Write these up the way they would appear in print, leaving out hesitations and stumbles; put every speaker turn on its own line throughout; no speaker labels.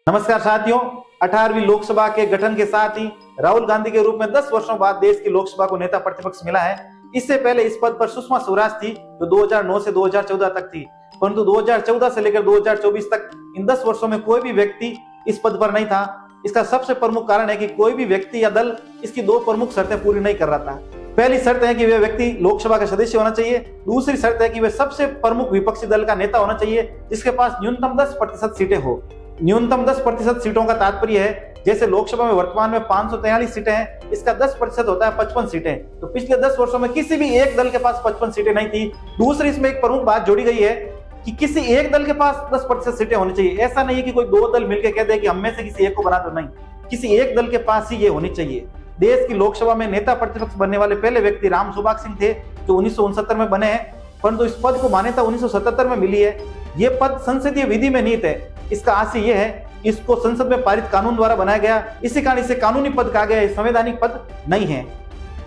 नमस्कार साथियों, 18वीं लोकसभा के गठन के साथ ही राहुल गांधी के रूप में 10 वर्षों बाद देश की लोकसभा को नेता प्रतिपक्ष मिला है। इससे पहले इस पद पर सुषमा स्वराज थी, जो 2009 से 2014 तक थी, परंतु 2014 से लेकर 2024 तक इन 10 वर्षों में कोई भी व्यक्ति इस पद पर नहीं था। इसका सबसे प्रमुख कारण है कि कोई भी व्यक्ति या दल इसकी दो प्रमुख शर्तें पूरी नहीं कर रहा था। पहली शर्त है कि वह व्यक्ति लोकसभा का सदस्य होना चाहिए। दूसरी शर्त है कि वह सबसे प्रमुख विपक्षी दल का नेता होना चाहिए जिसके पास न्यूनतम 10% सीटें हो। न्यूनतम 10% सीटों का तात्पर्य है, जैसे लोकसभा में वर्तमान में 543 सीटें हैं, इसका 10% होता है 55 सीटें। तो पिछले 10 वर्षों में किसी भी एक दल के पास 55 सीटें नहीं थी। दूसरी इसमें एक प्रमुख बात जोड़ी गई है कि किसी एक दल के पास 10% सीटें होनी चाहिए। ऐसा नहीं है कि कोई दो दल मिलकर कह दे कि हम में से किसी एक को बना दो, नहीं, किसी एक दल के पास ही ये होनी चाहिए। देश की लोकसभा में नेता प्रतिपक्ष बनने वाले पहले व्यक्ति राम सुभाग सिंह थे, जो 1969 में बने हैं, परंतु इस पद को मान्यता 1977 में मिली है। ये पद संसदीय विधि में निहित है। इसका आशय यह है, इसको संसद में पारित कानून द्वारा बनाया गया, इसी कारण इसे कानूनी पद कहा गया, संवैधानिक पद नहीं है।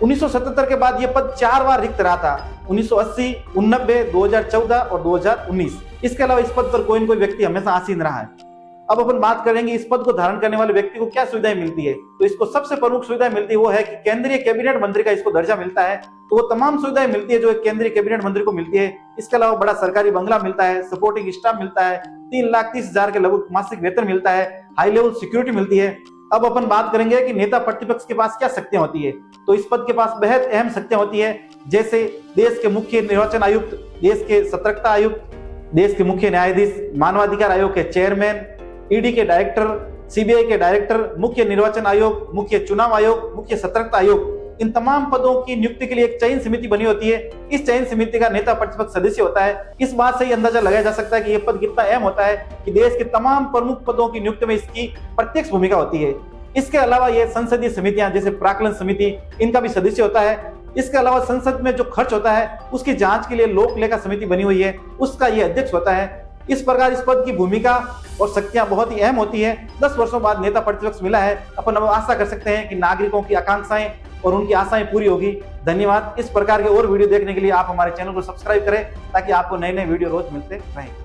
1977 के बाद यह पद 4 बार रिक्त रहा था, 1980, 1990, 2014 और 2019। इसके अलावा इस पद पर कोई न कोई व्यक्ति हमेशा आसीन रहा है। अब अपन बात करेंगे इस पद को धारण करने वाले व्यक्ति को क्या सुविधाएं मिलती है। तो इसको सबसे प्रमुख सुविधाएं मिलती है वो है कि केंद्रीय कैबिनेट मंत्री का इसको दर्जा मिलता है। तो वो तमाम सुविधाएं मिलती है जो एक केंद्रीय कैबिनेट मंत्री को मिलती है। इसके अलावा बड़ा सरकारी बंगला मिलता है, सपोर्टिंग स्टाफ मिलता है, 3,30,000 के लगभग मासिक वेतन मिलता है, हाई लेवल सिक्योरिटी मिलती है। अब अपन बात करेंगे कि नेता प्रतिपक्ष के पास क्या शक्तियां होती है। तो इस पद के पास बेहद अहम शक्तियां होती है, जैसे देश के मुख्य निर्वाचन आयुक्त, देश के सतर्कता आयुक्त, देश के मुख्य न्यायाधीश, मानवाधिकार आयोग के चेयरमैन, ईडी के डायरेक्टर, सीबीआई के डायरेक्टर, मुख्य निर्वाचन आयोग, मुख्य चुनाव आयोग, मुख्य सतर्कता आयोग। इन तमाम पदों की नियुक्ति के लिए एक चयन समिति बनी होती है। इस चयन समिति का नेता प्रतिपक्ष सदस्य होता है। इस बात से ही अंदाजा लगाया जा सकता है कि यह पद कितना अहम होता है कि देश के तमाम प्रमुख पदों की नियुक्ति में इसकी प्रत्यक्ष भूमिका होती है। इसके अलावा यह संसदीय समितियां जैसे प्राक्कलन समिति, इनका भी सदस्य होता है। इसके अलावा संसद में जो खर्च होता है उसकी जांच के लिए लोक लेखा समिति बनी हुई है, उसका यह अध्यक्ष होता है। इस प्रकार इस पद की भूमिका और शक्तियां बहुत ही अहम होती है। 10 वर्षों बाद नेता प्रतिपक्ष मिला है। अपन अब आशा कर सकते हैं कि नागरिकों की आकांक्षाएं और उनकी आशाएं पूरी होगी। धन्यवाद। इस प्रकार के और वीडियो देखने के लिए आप हमारे चैनल को सब्सक्राइब करें ताकि आपको नए नए वीडियो रोज मिलते रहें।